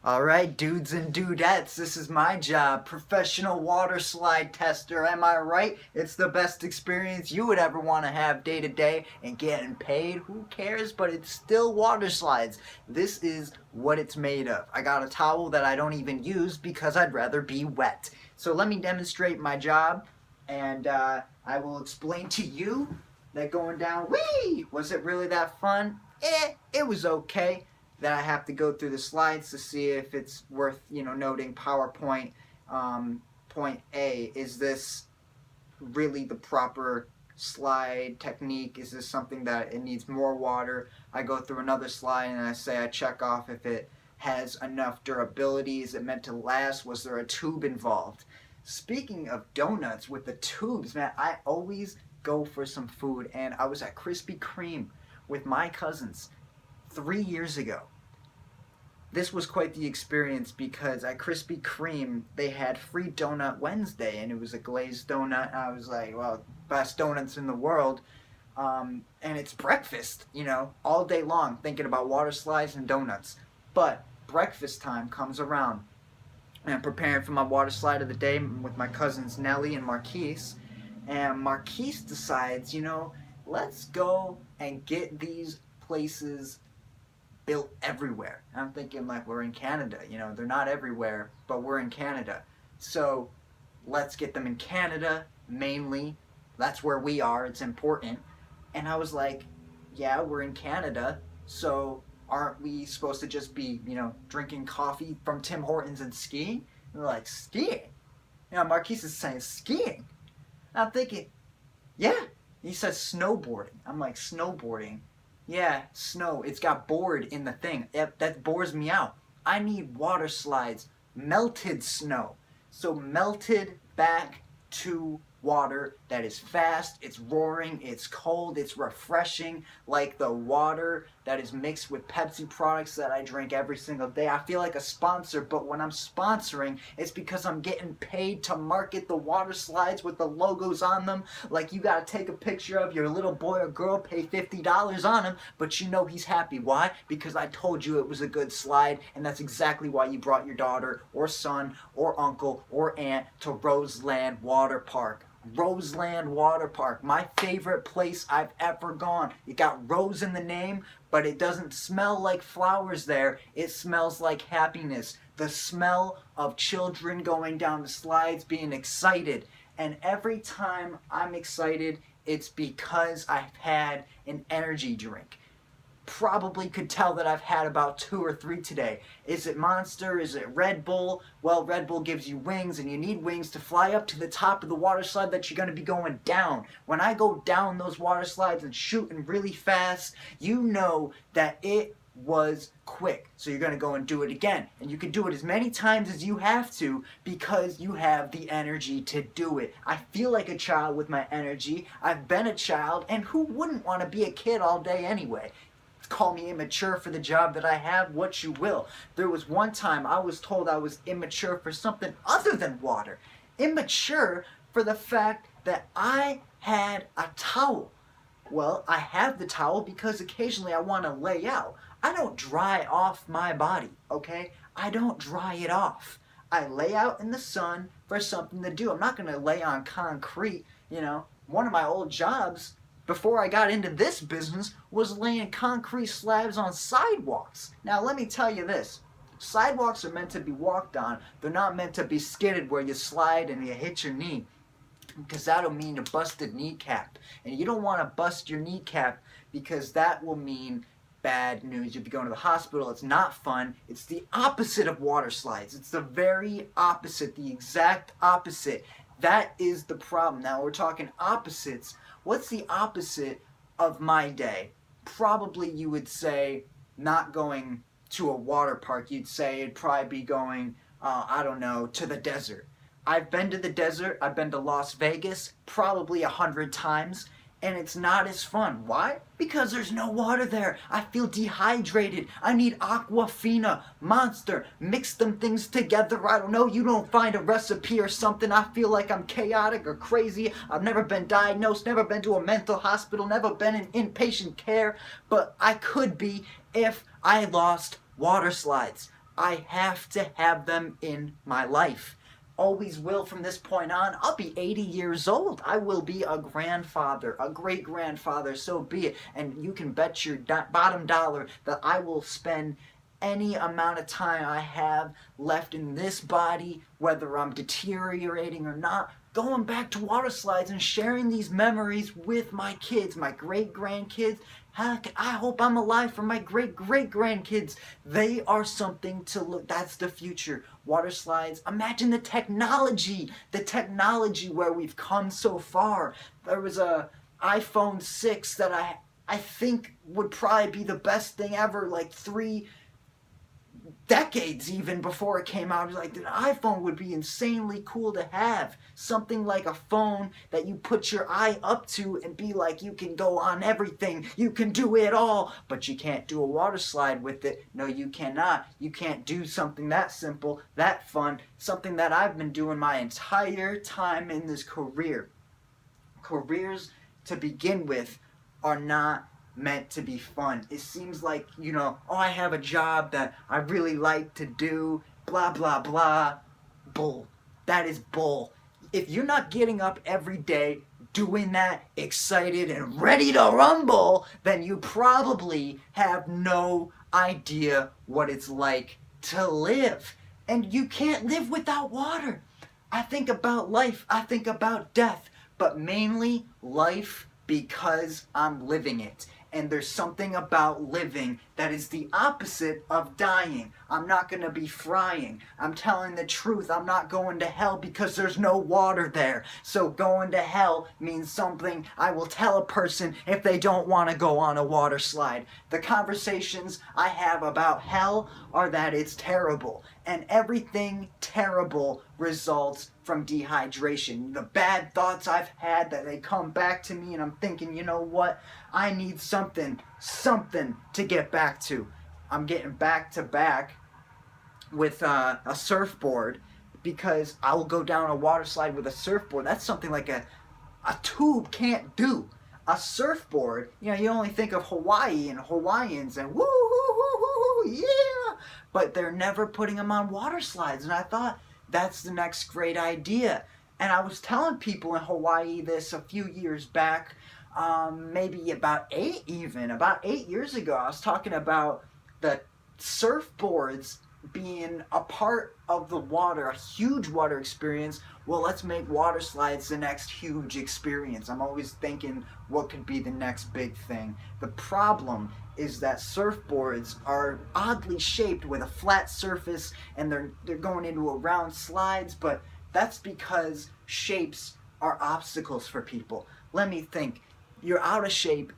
Alright, dudes and dudettes, this is my job. Professional water slide tester, am I right? It's the best experience you would ever want to have day to day, and getting paid, who cares? But it's still water slides. This is what it's made of. I got a towel that I don't even use because I'd rather be wet. So let me demonstrate my job, and I will explain to you that going down, whee! Was it really that fun? It was okay. That I have to go through the slides to see if it's worth, noting. PowerPoint. Point A, is this really the proper slide technique? Is this something that it needs more water? I go through another slide and I check off if it has enough durability. Is it meant to last? Was there a tube involved? Speaking of donuts with the tubes, man, I always go for some food, and I was at Krispy Kreme with my cousins 3 years ago. This was quite the experience because at Krispy Kreme they had free donut Wednesday, and it was a glazed donut. I was like, well, best donuts in the world. And it's breakfast, all day long thinking about water slides and donuts. But breakfast time comes around, and I'm preparing for my water slide of the day with my cousins Nellie and Marquise. And Marquise decides, let's go and get these places built everywhere. I'm thinking like we're in Canada, they're not everywhere, but we're in Canada. So let's get them in Canada mainly. That's where we are, it's important. And I was like, yeah, we're in Canada, so aren't we supposed to just be, drinking coffee from Tim Hortons and skiing? And they're like, skiing? Marquise is saying skiing. And I'm thinking, yeah. He says snowboarding. I'm like, snowboarding? Yeah, snow. It's got board in the thing. That bores me out. I need water slides. Melted snow. So melted back to water that is fast, it's roaring, it's cold, it's refreshing, like the water that is mixed with Pepsi products that I drink every single day. I feel like a sponsor, but when I'm sponsoring, it's because I'm getting paid to market the water slides with the logos on them. Like, you gotta take a picture of your little boy or girl, pay $50 on him, but he's happy. Why? Because I told you it was a good slide, and that's exactly why you brought your daughter or son or uncle or aunt to Roseland Water Park. Roseland Water Park, my favorite place I've ever gone. You got rose in the name, but it doesn't smell like flowers there. It smells like happiness. The smell of children going down the slides, being excited. And every time I'm excited, it's because I've had an energy drink. Probably could tell that I've had about 2 or 3 today. Is it Monster? Is it Red Bull? Well, Red Bull gives you wings, and you need wings to fly up to the top of the water slide that you're going to be going down. When I go down those water slides and shooting really fast, you know that it was quick. So you're going to go and do it again. And you can do it as many times as you have to because you have the energy to do it. I feel like a child with my energy. I've been a child, and who wouldn't want to be a kid all day anyway? Call me immature for the job that I have, what you will. There was one time I was told I was immature for something other than water. Immature for the fact that I had a towel. Well, I have the towel because occasionally I want to lay out. I don't dry off my body, okay? I don't dry it off. I lay out in the sun for something to do. I'm not going to lay on concrete, One of my old jobs before I got into this business was laying concrete slabs on sidewalks. Now let me tell you this, sidewalks are meant to be walked on. They're not meant to be skidded where you slide and you hit your knee, because that'll mean a busted kneecap. And you don't want to bust your kneecap because that will mean bad news. You'll be going to the hospital. It's not fun. It's the opposite of water slides. It's the very opposite, the exact opposite. That is the problem. Now we're talking opposites. What's the opposite of my day? Probably you would say not going to a water park. You'd say it'd probably be going, to the desert. I've been to the desert. I've been to Las Vegas probably 100 times. And it's not as fun. Why? Because there's no water there. I feel dehydrated. I need Aquafina, Monster, mix them things together. I don't know, you don't find a recipe or something. I feel like I'm chaotic or crazy. I've never been diagnosed, never been to a mental hospital, never been in inpatient care. But I could be if I lost water slides. I have to have them in my life. Always will from this point on. I'll be 80 years old. I will be a grandfather, a great grandfather, so be it. And you can bet your bottom dollar that I will spend any amount of time I have left in this body, whether I'm deteriorating or not, going back to water slides and sharing these memories with my kids, my great grandkids. Heck, I hope I'm alive for my great great grandkids. They are something to look. That's the future. Water slides. Imagine the technology where we've come so far. There was a iPhone 6 that I think would probably be the best thing ever, like 3 decades even before it came out. Like, an iPhone would be insanely cool to have. Something like a phone that you put your eye up to and be like, you can go on everything, you can do it all, but you can't do a water slide with it. No, you cannot. You can't do something that simple, that fun, something that I've been doing my entire time in this career. Careers, to begin with, are not meant to be fun. It seems like, oh, I have a job that I really like to do, blah, blah, blah. Bull. That is bull. If you're not getting up every day doing that, excited and ready to rumble, then you probably have no idea what it's like to live. And you can't live without water. I think about life, I think about death, but mainly life because I'm living it. And there's something about living that is the opposite of dying. I'm not going to be frying. I'm telling the truth. I'm not going to hell because there's no water there. So going to hell means something I will tell a person if they don't want to go on a water slide. The conversations I have about hell are that it's terrible. And everything terrible results from dehydration. The bad thoughts I've had, that they come back to me and I'm thinking, you know what? I need something to get back to. I'm getting back to back with a surfboard, because I will go down a water slide with a surfboard. That's something like a tube can't do. A surfboard, you only think of Hawaii and Hawaiians and woo hoo hoo hoo hoo, yeah, but they're never putting them on water slides. And I thought, that's the next great idea. And I was telling people in Hawaii this a few years back, maybe about 8 years ago. I was talking about the surfboards being a part of the water, a huge water experience. Well, let's make water slides the next huge experience. I'm always thinking, what could be the next big thing? The problem is that surfboards are oddly shaped with a flat surface, and they're going into a round slides, but that's because shapes are obstacles for people. Let me think. You're out of shape,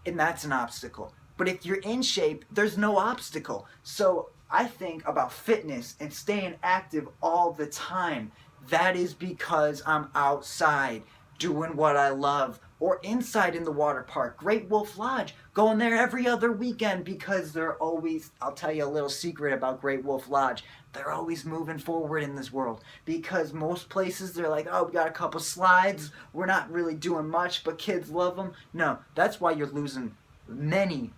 and that's an obstacle. But if you're in shape, there's no obstacle. So I think about fitness and staying active all the time. That is because I'm outside doing what I love, or inside in the water park. Great Wolf Lodge, going there every other weekend, because they're always, I'll tell you a little secret about Great Wolf Lodge, they're always moving forward in this world. Because most places, they're like, oh, we got a couple slides, we're not really doing much, but kids love them. No, that's why you're losing many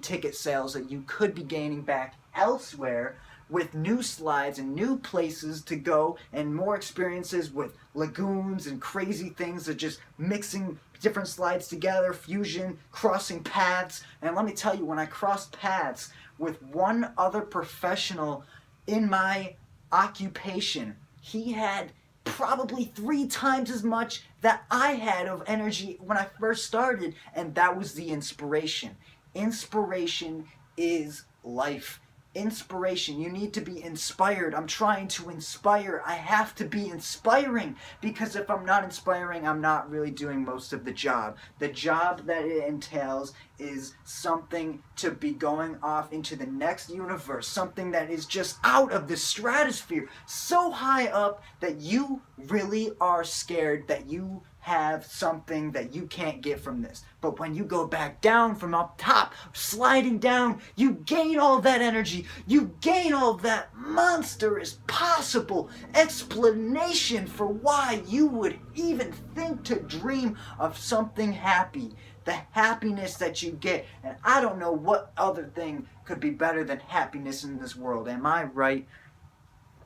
ticket sales that you could be gaining back elsewhere, with new slides and new places to go and more experiences with lagoons and crazy things that just mixing different slides together, fusion, crossing paths. And let me tell you, when I crossed paths with one other professional in my occupation, he had probably 3 times as much that I had of energy when I first started, and that was the inspiration. Inspiration is life. Inspiration. You need to be inspired. I'm trying to inspire. I have to be inspiring, because if I'm not inspiring, I'm not really doing most of the job. The job that it entails is something to be going off into the next universe, something that is just out of the stratosphere, so high up that you really are scared that you have something that you can't get from this. But when you go back down from up top, sliding down, you gain all that energy, you gain all that monstrous possible explanation for why you would even think to dream of something happy. The happiness that you get, and I don't know what other thing could be better than happiness in this world. Am I right?